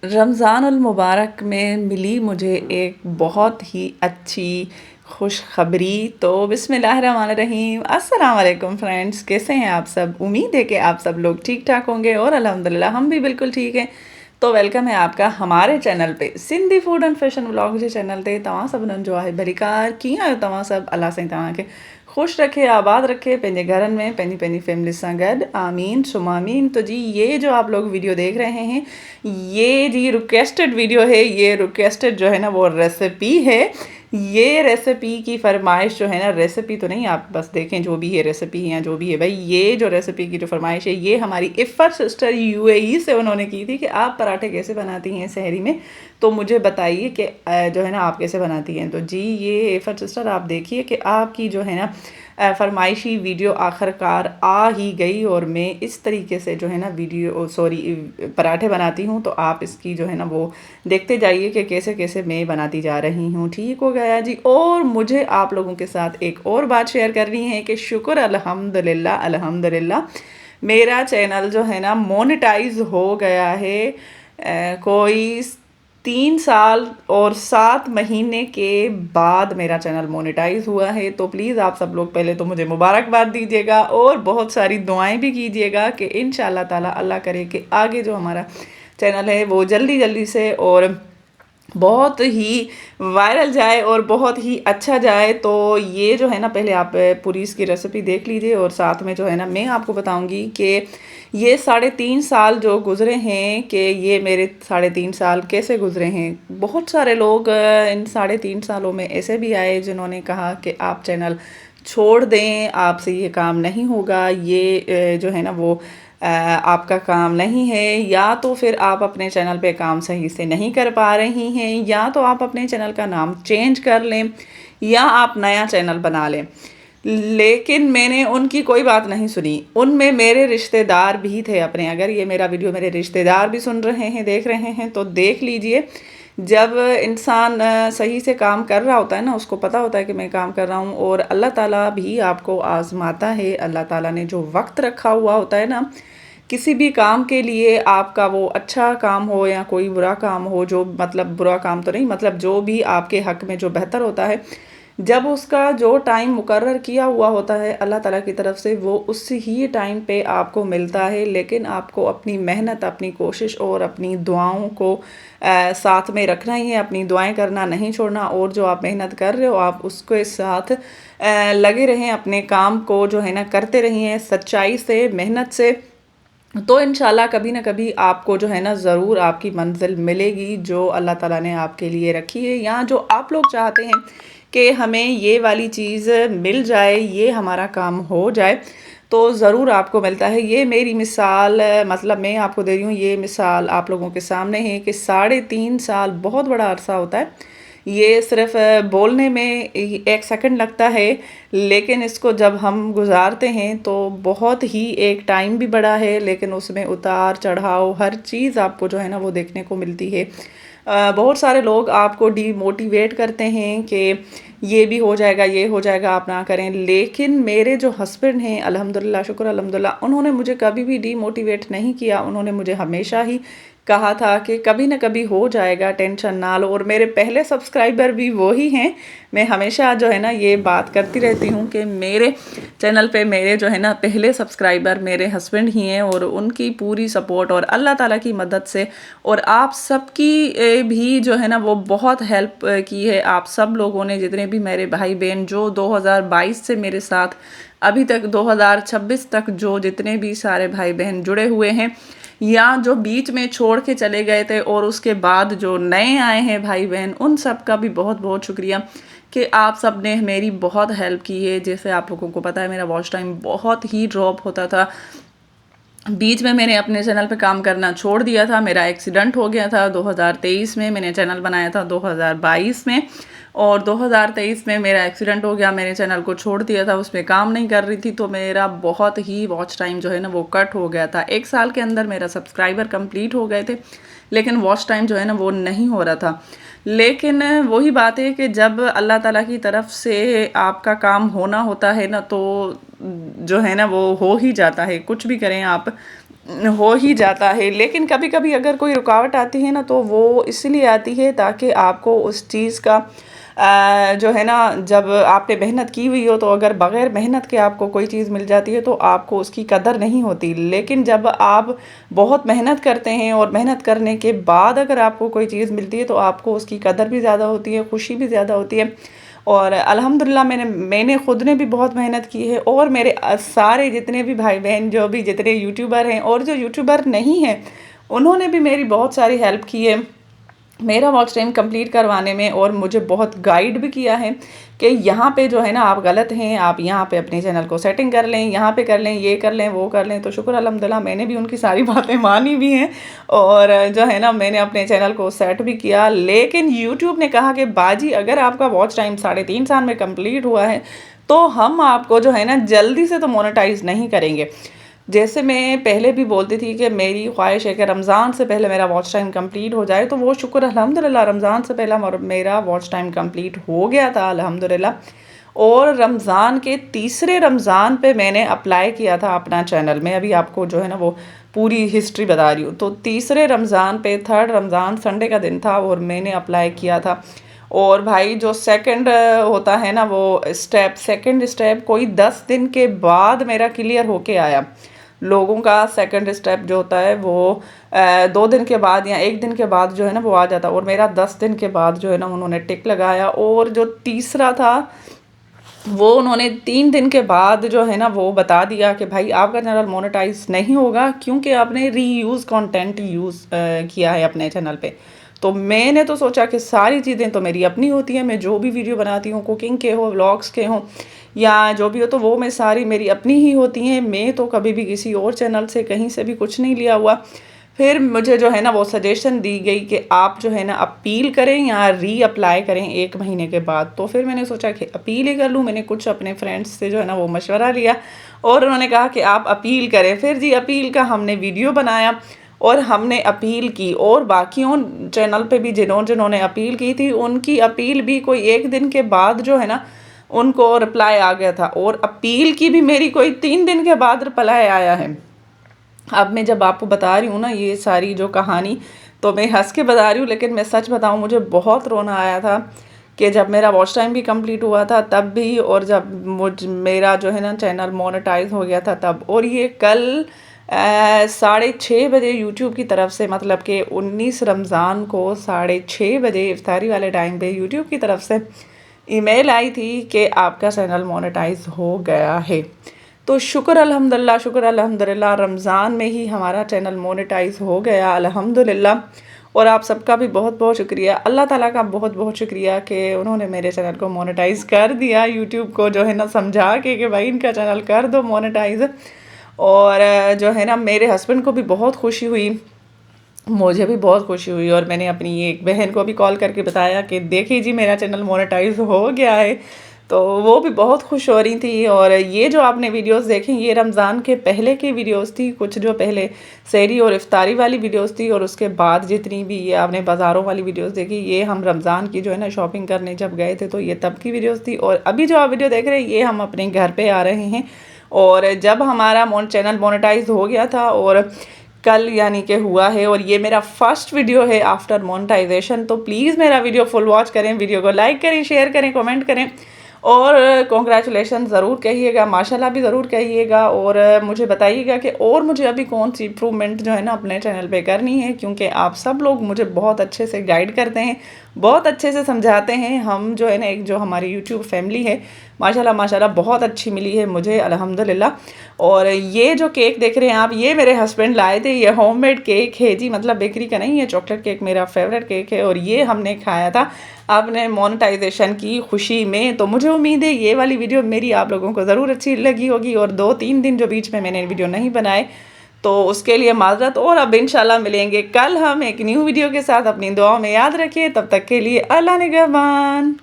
रमज़ानुल मुबारक में मिली मुझे एक बहुत ही अच्छी खुशखबरी। तो बिस्मिल्लाहिर्रहमानिर्रहीम, अस्सलाम वालेकुम फ्रेंड्स, कैसे हैं आप सब? उम्मीद है कि आप सब लोग ठीक ठाक होंगे और अल्हम्दुलिल्लाह हम भी बिल्कुल ठीक हैं। तो वेलकम है आपका हमारे चैनल पे, Sindhi food and fashion vlog J channel ते। तव्हां सभिनीनि जो आहे भलीकार, कीअं आहियो तव्हां सभु? अल्लाह साईं तव्हांखे खुश रखे, आबाद रखे, पंहिंजे घरनि में पंहिंजी पंहिंजी फैमिली सां गॾु, आमीन सुम आमीन। तो जी ये जो आप लोग वीडियो देख रहे हैं, ये जी रिक्वेस्टेड वीडियो है। ये रिक्वेस्टेड जो है ना वो रेसिपी है। ये रेसिपी की फरमाइश जो है ना, रेसिपी तो नहीं, आप बस देखें जो भी है रेसिपी या जो भी है भाई, ये जो रेसिपी की जो फरमाइश है ये हमारी इफ़त सिस्टर यूएई से उन्होंने की थी कि आप पराठे कैसे बनाती हैं सहरी में, तो मुझे बताइए कि जो है ना आप कैसे बनाती हैं। तो जी ये इफ़त सिस्टर आप देखिए कि आपकी जो है ना फरमाइशी वीडियो आखिरकार आ ही गई, और मैं इस तरीके से जो है ना वीडियो पराठे बनाती हूँ। तो आप इसकी जो है ना वो देखते जाइए कि कैसे कैसे मैं बनाती जा रही हूँ। ठीक हो गया जी। और मुझे आप लोगों के साथ एक और बात शेयर करनी है कि शुक्र अल्हम्दुलिल्लाह अल्हम्दुलिल्लाह मेरा चैनल जो है ना मोनेटाइज हो गया है। कोई 3 साल और 7 महीने के बाद मेरा चैनल मोनेटाइज हुआ है। तो प्लीज़ आप सब लोग पहले तो मुझे मुबारकबाद दीजिएगा और बहुत सारी दुआएं भी कीजिएगा कि इंशाल्लाह ताला अल्लाह करे कि आगे जो हमारा चैनल है वो जल्दी जल्दी से और बहुत ही वायरल जाए और बहुत ही अच्छा जाए। तो ये जो है ना पहले आप पूरी इसकी रेसिपी देख लीजिए, और साथ में जो है ना मैं आपको बताऊंगी कि ये 3.5 साल जो गुज़रे हैं, कि ये मेरे 3.5 साल कैसे गुज़रे हैं। बहुत सारे लोग इन 3.5 सालों में ऐसे भी आए जिन्होंने कहा कि आप चैनल छोड़ दें, आपसे ये काम नहीं होगा, ये जो है ना वो आपका काम नहीं है, या तो फिर आप अपने चैनल पे काम सही से नहीं कर पा रही हैं, या तो आप अपने चैनल का नाम चेंज कर लें, या आप नया चैनल बना लें। लेकिन मैंने उनकी कोई बात नहीं सुनी। उनमें मेरे रिश्तेदार भी थे अपने। अगर ये मेरा वीडियो मेरे रिश्तेदार भी सुन रहे हैं, देख रहे हैं, तो देख लीजिए। जब इंसान सही से काम कर रहा होता है ना, उसको पता होता है कि मैं काम कर रहा हूँ, और अल्लाह ताला भी आपको आज़माता है। अल्लाह ताला ने जो वक्त रखा हुआ होता है ना किसी भी काम के लिए, आपका वो अच्छा काम हो या कोई बुरा काम हो, जो मतलब बुरा काम तो नहीं, मतलब जो भी आपके हक में जो बेहतर होता है, जब उसका जो टाइम मुकर्रर किया हुआ होता है अल्लाह ताला की तरफ से, वो उस ही टाइम पे आपको मिलता है। लेकिन आपको अपनी मेहनत, अपनी कोशिश और अपनी दुआओं को साथ में रखना ही है। अपनी दुआएं करना नहीं छोड़ना, और जो आप मेहनत कर रहे हो आप उसके साथ लगे रहें, अपने काम को जो है ना करते रहिए सच्चाई से, मेहनत से। तो इंशाल्लाह कभी ना कभी आपको जो है ना ज़रूर आपकी मंजिल मिलेगी जो अल्लाह ताला ने आपके लिए रखी है, या जो आप लोग चाहते हैं कि हमें ये वाली चीज़ मिल जाए, ये हमारा काम हो जाए, तो ज़रूर आपको मिलता है। ये मेरी मिसाल मतलब मैं आपको दे रही हूँ, ये मिसाल आप लोगों के सामने है कि 3.5 साल बहुत बड़ा अरसा होता है। ये सिर्फ बोलने में 1 सेकंड लगता है, लेकिन इसको जब हम गुजारते हैं तो बहुत ही एक टाइम भी बड़ा है, लेकिन उसमें उतार चढ़ाव हर चीज़ आपको जो है ना वो देखने को मिलती है। बहुत सारे लोग आपको डीमोटिवेट करते हैं कि ये भी हो जाएगा, ये हो जाएगा, आप ना करें। लेकिन मेरे जो हस्बैंड हैं अल्हम्दुलिल्लाह, शुक्र अल्हम्दुलिल्लाह, उन्होंने मुझे कभी भी डीमोटिवेट नहीं किया। उन्होंने मुझे हमेशा ही कहा था कि कभी ना कभी हो जाएगा, टेंशन ना लो। और मेरे पहले सब्सक्राइबर भी वही हैं। मैं हमेशा जो है ना ये बात करती रहती हूँ कि मेरे चैनल पे मेरे जो है ना पहले सब्सक्राइबर मेरे हस्बैंड ही हैं, और उनकी पूरी सपोर्ट और अल्लाह ताला की मदद से, और आप सबकी भी जो है ना वो बहुत हेल्प की है। आप सब लोगों ने, जितने भी मेरे भाई बहन जो 2022 से मेरे साथ अभी तक 2026 तक जो जितने भी सारे भाई बहन जुड़े हुए हैं, या जो बीच में छोड़ के चले गए थे, और उसके बाद जो नए आए हैं भाई बहन, उन सब का भी बहुत बहुत शुक्रिया कि आप सब ने मेरी बहुत हेल्प की है। जैसे आप लोगों को पता है मेरा वॉच टाइम बहुत ही ड्रॉप होता था। बीच में मैंने अपने चैनल पे काम करना छोड़ दिया था। मेरा एक्सीडेंट हो गया था 2023 में। मैंने चैनल बनाया था 2022 में, और 2023 में मेरा एक्सीडेंट हो गया, मेरे चैनल को छोड़ दिया था, उसमें काम नहीं कर रही थी। तो मेरा बहुत ही वॉच टाइम जो है ना वो कट हो गया था। 1 साल के अंदर मेरा सब्सक्राइबर कंप्लीट हो गए थे, लेकिन वॉच टाइम जो है ना वो नहीं हो रहा था। लेकिन वही बात है कि जब अल्लाह ताला की तरफ से आपका काम होना होता है ना, तो जो है ना वो हो ही जाता है, कुछ भी करें आप। हो ही जाता है। लेकिन कभी-कभी अगर कोई रुकावट आती है ना, तो वो इसलिए आती है ताकि आपको उस चीज़ का जो है ना, जब आपने मेहनत की हुई हो, तो अगर बग़ैर मेहनत के आपको कोई चीज़ मिल जाती है तो आपको उसकी कदर नहीं होती। लेकिन जब आप बहुत मेहनत करते हैं और मेहनत करने के बाद अगर आपको कोई चीज़ मिलती है तो आपको उसकी कदर भी ज़्यादा होती है, खुशी भी ज़्यादा होती है। और अल्हम्दुलिल्लाह मैंने खुद ने भी बहुत मेहनत की है, और मेरे सारे जितने भी भाई-बहन जो भी जितने यूट्यूबर हैं और जो यूट्यूबर नहीं हैं, उन्होंने भी मेरी बहुत सारी हेल्प की है मेरा वॉच टाइम कंप्लीट करवाने में, और मुझे बहुत गाइड भी किया है कि यहाँ पे जो है ना आप गलत हैं, आप यहाँ पे अपने चैनल को सेटिंग कर लें, यहाँ पे कर लें, ये कर लें, वो कर लें। तो शुक्र अल्हम्दुलिल्लाह मैंने भी उनकी सारी बातें मानी भी हैं, और जो है ना मैंने अपने चैनल को सेट भी किया। लेकिन यूट्यूब ने कहा कि बाजी अगर आपका वॉच टाइम 3.5 साल में कंप्लीट हुआ है, तो हम आपको जो है ना जल्दी से तो मोनेटाइज़ नहीं करेंगे। जैसे मैं पहले भी बोलती थी कि मेरी ख्वाहिश है कि रमज़ान से पहले मेरा वॉच टाइम कंप्लीट हो जाए, तो वो शुक्र अल्हम्दुलिल्लाह रमज़ान से पहला मेरा वॉच टाइम कंप्लीट हो गया था अल्हम्दुलिल्लाह। और रमज़ान के तीसरे रमज़ान पे मैंने अप्लाई किया था अपना चैनल। मैं अभी आपको जो है ना वो पूरी हिस्ट्री बता रही हूँ। तो तीसरे रमज़ान पे, 3rd रमज़ान संडे का दिन था, और मैंने अप्लाई किया था। और भाई जो सेकंड होता है ना वो स्टेप, सेकंड स्टेप कोई 10 दिन के बाद मेरा क्लियर होके आया। लोगों का सेकंड स्टेप जो होता है वो 2 दिन के बाद या 1 दिन के बाद जो है ना वो आ जाता, और मेरा 10 दिन के बाद जो है ना उन्होंने टिक लगाया। और जो तीसरा था वो उन्होंने 3 दिन के बाद जो है ना वो बता दिया कि भाई आपका चैनल मोनेटाइज नहीं होगा, क्योंकि आपने रीयूज़ कंटेंट यूज़ किया है अपने चैनल पे। तो मैंने तो सोचा कि सारी चीज़ें तो मेरी अपनी होती हैं, मैं जो भी वीडियो बनाती हूँ, कुकिंग के हो, व्लॉग्स के हों, या जो भी हो, तो वो मैं सारी मेरी अपनी ही होती हैं। मैं तो कभी भी किसी और चैनल से कहीं से भी कुछ नहीं लिया हुआ। फिर मुझे जो है ना वो सजेशन दी गई कि आप जो है ना अपील करें या रीअप्लाई करें 1 महीने के बाद। तो फिर मैंने सोचा कि अपील ही कर लूँ। मैंने कुछ अपने फ्रेंड्स से जो है ना वो मशवरा लिया, और उन्होंने कहा कि आप अपील करें। फिर जी अपील का हमने वीडियो बनाया और हमने अपील की, और बाकियों चैनल पे भी जिन्होंने अपील की थी, उनकी अपील भी कोई 1 दिन के बाद जो है ना उनको रिप्लाई आ गया था, और अपील की भी मेरी कोई 3 दिन के बाद रिप्लाई आया है। अब मैं जब आपको बता रही हूँ ना ये सारी जो कहानी, तो मैं हंस के बता रही हूँ, लेकिन मैं सच बताऊँ मुझे बहुत रोना आया था कि जब मेरा वॉच टाइम भी कंप्लीट हुआ था तब भी, और जब मेरा जो है ना चैनल मोनेटाइज हो गया था तब। और ये कल 6:30 बजे यूट्यूब की तरफ से, मतलब कि 19 रमज़ान को 6:30 बजे इफ्तारी वाले टाइम पे यूट्यूब की तरफ से ईमेल आई थी कि आपका चैनल मोनेटाइज हो गया है। तो शुक्र अल्हम्दुलिल्लाह रमज़ान में ही हमारा चैनल मोनेटाइज हो गया अल्हम्दुलिल्लाह। और आप सबका भी बहुत बहुत शुक्रिया, अल्लाह ताला का बहुत बहुत शुक्रिया कि उन्होंने मेरे चैनल को मोनेटाइज कर दिया। यूट्यूब को जो है ना समझा के भाई इनका चैनल कर दो मोनेटाइज। और जो है ना मेरे हस्बैंड को भी बहुत खुशी हुई, मुझे भी बहुत खुशी हुई, और मैंने अपनी एक बहन को भी कॉल करके बताया कि देखिए जी मेरा चैनल मोनेटाइज हो गया है। तो वो भी बहुत खुश हो रही थी। और ये जो आपने वीडियोस देखें ये रमज़ान के पहले की वीडियोस थी, कुछ जो पहले सहरी और इफ्तारी वाली वीडियोस थी, और उसके बाद जितनी भी ये आपने बाज़ारों वाली वीडियोस देखी ये हम रमज़ान की जो है ना शॉपिंग करने जब गए थे तो ये तब की वीडियोस थी। और अभी जो आप वीडियो देख रहे हैं ये हम अपने घर पे आ रहे हैं, और जब हमारा चैनल मोनेटाइज हो गया था और कल यानी कि हुआ है, और ये मेरा फर्स्ट वीडियो है आफ्टर मोनेटाइजेशन। तो प्लीज़ मेरा वीडियो फुल वॉच करें, वीडियो को लाइक करें, शेयर करें, कमेंट करें, और कॉन्ग्रेचुलेशन ज़रूर कहिएगा, माशाल्लाह भी ज़रूर कहिएगा। और मुझे बताइएगा कि और मुझे अभी कौन सी इम्प्रूवमेंट जो है ना अपने चैनल पे करनी है, क्योंकि आप सब लोग मुझे बहुत अच्छे से गाइड करते हैं, बहुत अच्छे से समझाते हैं। हम जो है ना एक जो हमारी यूट्यूब फैमिली है माशाल्लाह माशाल्लाह बहुत अच्छी मिली है मुझे अल्हम्दुलिल्लाह। और ये जो केक देख रहे हैं आप, ये मेरे हस्बैंड लाए थे, ये होममेड केक है जी, मतलब बेकरी का नहीं है। चॉकलेट केक मेरा फेवरेट केक है, और ये हमने खाया था अपने मोनेटाइजेशन की खुशी में। तो मुझे उम्मीद है ये वाली वीडियो मेरी आप लोगों को ज़रूर अच्छी लगी होगी, और 2-3 दिन जो बीच में मैंने वीडियो नहीं बनाए तो उसके लिए माज़रत। और अब इंशाल्लाह मिलेंगे कल हम एक न्यू वीडियो के साथ। अपनी दुआओं में याद रखिए, तब तक के लिए अल्लाह निगहबान।